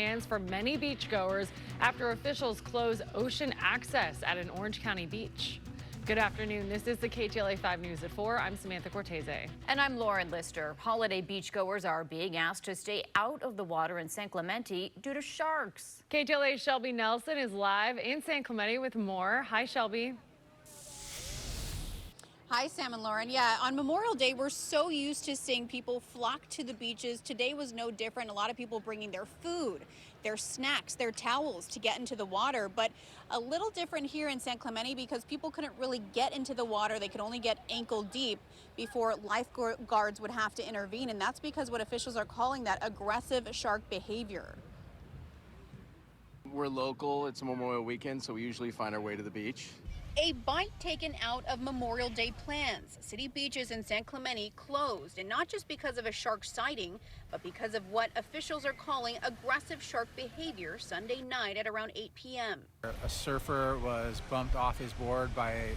plans for many beachgoers after officials close ocean access at an Orange County beach. Good afternoon. This is the KTLA 5 News at 4. I'm Samantha Cortese. And I'm Lauren Lister. Holiday beachgoers are being asked to stay out of the water in San Clemente due to sharks. KTLA's Shelby Nelson is live in San Clemente with more. Hi, Shelby. Hi, Sam and Lauren. Yeah, on Memorial Day, we're so used to seeing people flock to the beaches. Today was no different. A lot of people bringing their food, their snacks, their towels to get into the water. But a little different here in San Clemente because people couldn't really get into the water. They could only get ankle deep before lifeguards would have to intervene. And that's because what officials are calling that aggressive shark behavior. We're local. It's a Memorial weekend, so we usually find our way to the beach. A bite taken out of Memorial Day plans. City beaches in San Clemente closed, and not just because of a shark sighting, but because of what officials are calling aggressive shark behavior Sunday night at around 8 p.m. A surfer was bumped off his board by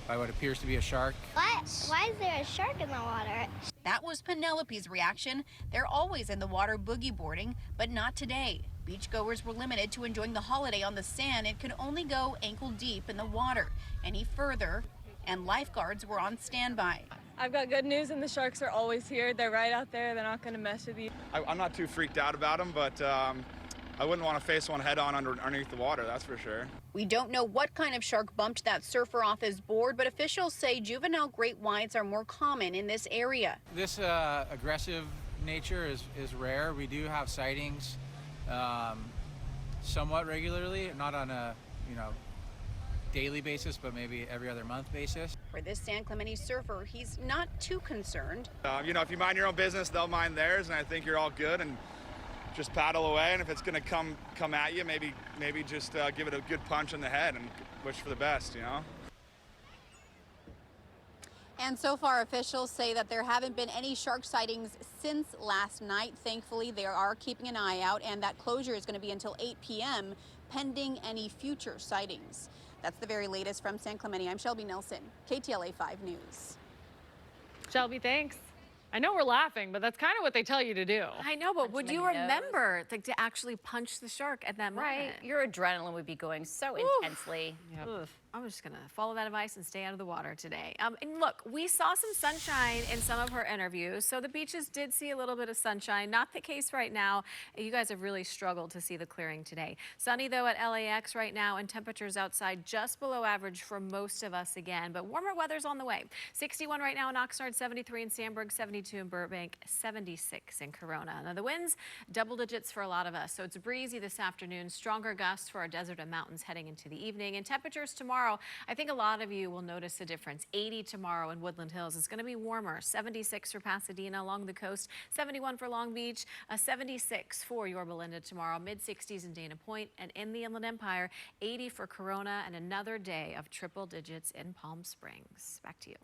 what appears to be a shark. What? Why is there a shark in the water? That was Penelope's reaction. They're always in the water boogie boarding, but not today. Beachgoers were limited to enjoying the holiday on the sand and could only go ankle deep in the water. Any further, and lifeguards were on standby. I've got good news, and the sharks are always here. They're right out there. They're not going to mess with you. I'm not too freaked out about them, but I wouldn't want to face one head on underneath the water, that's for sure. We don't know what kind of shark bumped that surfer off his board, but officials say juvenile great whites are more common in this area. This aggressive nature is rare. We do have sightings somewhat regularly, not on a daily basis, but maybe every other month basis. For this San Clemente surfer, he's not too concerned. If you mind your own business, they'll mind theirs, and I think you're all good, and just paddle away. And if it's going to come at you, maybe just give it a good punch in the head and wish for the best, And so far, officials say that there haven't been any shark sightings since last night. Thankfully, they are keeping an eye out, and that closure is going to be until 8 p.m. pending any future sightings. That's the very latest from San Clemente. I'm Shelby Nelson, KTLA 5 News. Shelby, thanks. I know we're laughing, but that's kind of what they tell you to do. I know, but would you remember to actually punch the shark at that moment? Right. Your adrenaline would be going so intensely. Yep. I'm just going to follow that advice and stay out of the water today. And look, we saw some sunshine in some of her interviews, so the beaches did see a little bit of sunshine. Not the case right now. You guys have really struggled to see the clearing today. Sunny, though, at LAX right now, and temperatures outside just below average for most of us again. But warmer weather's on the way. 61 right now in Oxnard, 73 in Sandburg, 72 in Burbank, 76 in Corona. Now, the winds, double digits for a lot of us, so it's breezy this afternoon. Stronger gusts for our desert and mountains heading into the evening. And temperatures tomorrow, I think a lot of you will notice a difference. 80 tomorrow in Woodland Hills. It's going to be warmer. 76 for Pasadena along the coast. 71 for Long Beach. 76 for Yorba Linda tomorrow. Mid-60s in Dana Point. And in the Inland Empire, 80 for Corona. And another day of triple digits in Palm Springs. Back to you.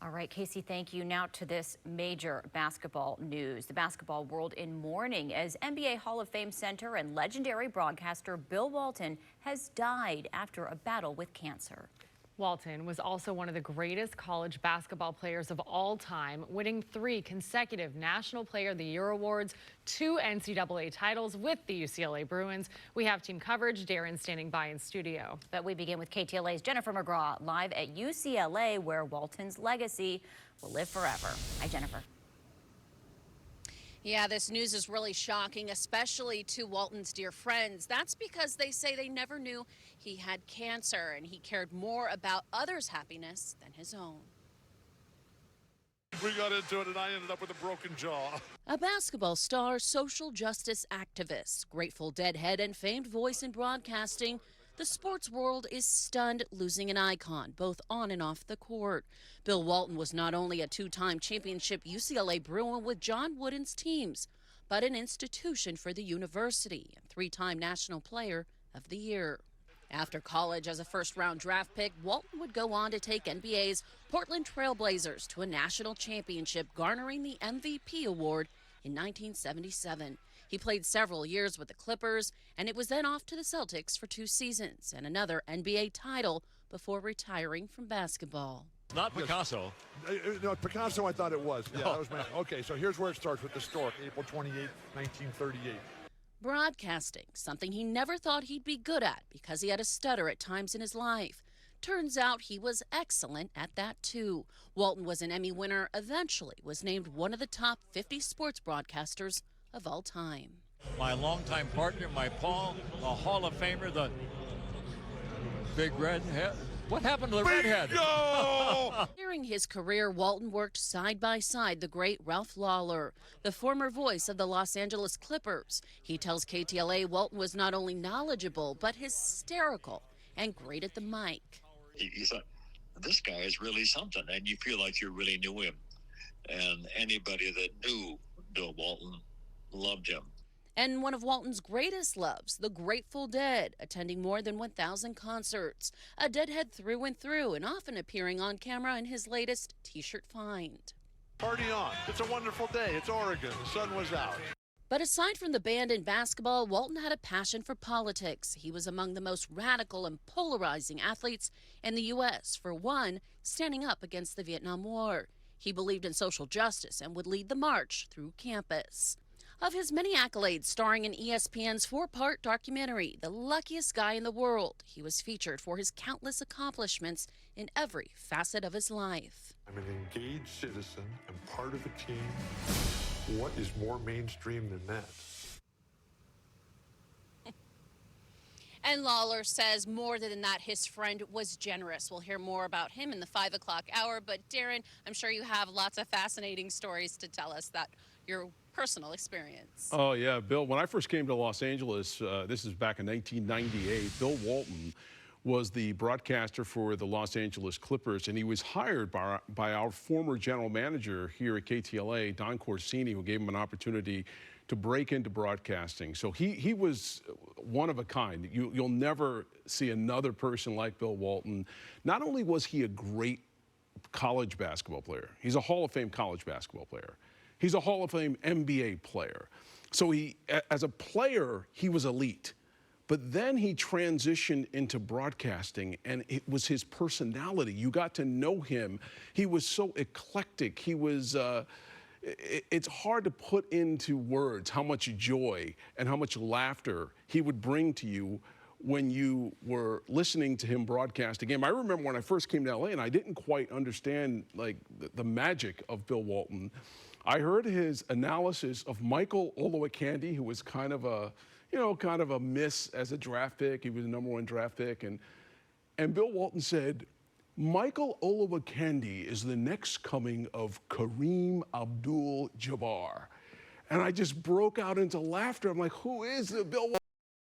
All right, Casey, thank you. Now to this major basketball news. The basketball world in mourning as NBA Hall of Fame center and legendary broadcaster Bill Walton has died after a battle with cancer. Walton was also one of the greatest college basketball players of all time, winning 3 consecutive National Player of the Year awards, 2 NCAA titles with the UCLA Bruins. We have team coverage. Darren standing by in studio. But we begin with KTLA's Jennifer McGraw live at UCLA, where Walton's legacy will live forever. Hi, Jennifer. Yeah, this news is really shocking, especially to Walton's dear friends. That's because they say they never knew he had cancer, and he cared more about others' happiness than his own. We got into it, and I ended up with a broken jaw. A basketball star, social justice activist, Grateful Dead head, and famed voice in broadcasting, the sports world is stunned, losing an icon, both on and off the court. Bill Walton was not only a 2-time championship UCLA Bruin with John Wooden's teams, but an institution for the university and 3-time National Player of the Year. After college as a first-round draft pick, Walton would go on to take NBA's Portland Trail Blazers to a national championship, garnering the MVP award in 1977. He played several years with the Clippers, and it was then off to the Celtics for 2 seasons and another NBA title before retiring from basketball. Not Picasso. No, Picasso I thought it was. Yeah, that was my. Okay, so here's where it starts with the stork, April 28, 1938. Broadcasting, something he never thought he'd be good at because he had a stutter at times in his life. Turns out he was excellent at that too. Walton was an Emmy winner, eventually was named one of the top 50 sports broadcasters of all time. My longtime partner, my Paul, a Hall of Famer, the big redhead. What happened to the redhead? During his career, Walton worked side by side the great Ralph Lawler, the former voice of the Los Angeles Clippers. He tells KTLA Walton was not only knowledgeable, but hysterical and great at the mic. You thought, this guy is really something, and you feel like you really knew him. And anybody that knew Bill Walton loved him. And one of Walton's greatest loves, the Grateful Dead, attending more than 1,000 concerts. A Deadhead through and through, and often appearing on camera in his latest T-shirt find. Party on. It's a wonderful day. It's Oregon. The sun was out. But aside from the band and basketball, Walton had a passion for politics. He was among the most radical and polarizing athletes in the U.S. For one, standing up against the Vietnam War. He believed in social justice and would lead the march through campus. Of his many accolades, starring in ESPN's 4-part documentary, The Luckiest Guy in the World, he was featured for his countless accomplishments in every facet of his life. I'm an engaged citizen. I'm part of a team. What is more mainstream than that? And Lawler says more than that, his friend was generous. We'll hear more about him in the 5 o'clock hour. But Darren, I'm sure you have lots of fascinating stories to tell us that your personal experience. Oh, yeah, Bill, when I first came to Los Angeles, this is back in 1998, Bill Walton was the broadcaster for the Los Angeles Clippers, and he was hired by our former general manager here at KTLA, Don Corsini, who gave him an opportunity to break into broadcasting. So he was one of a kind. You'll never see another person like Bill Walton. Not only was he a great college basketball player, he's a Hall of Fame college basketball player. He's a Hall of Fame NBA player. So he, as a player, he was elite. But then he transitioned into broadcasting, and it was his personality. You got to know him. He was so eclectic. He was, it's hard to put into words how much joy and how much laughter he would bring to you when you were listening to him broadcast a game. I remember when I first came to LA and I didn't quite understand like the magic of Bill Walton. I heard his analysis of Michael Olowokandi, who was kind of a, kind of a miss as a draft pick. He was the #1 draft pick. And Bill Walton said, Michael Olowokandi is the next coming of Kareem Abdul-Jabbar. And I just broke out into laughter. I'm like, who is Bill Walton?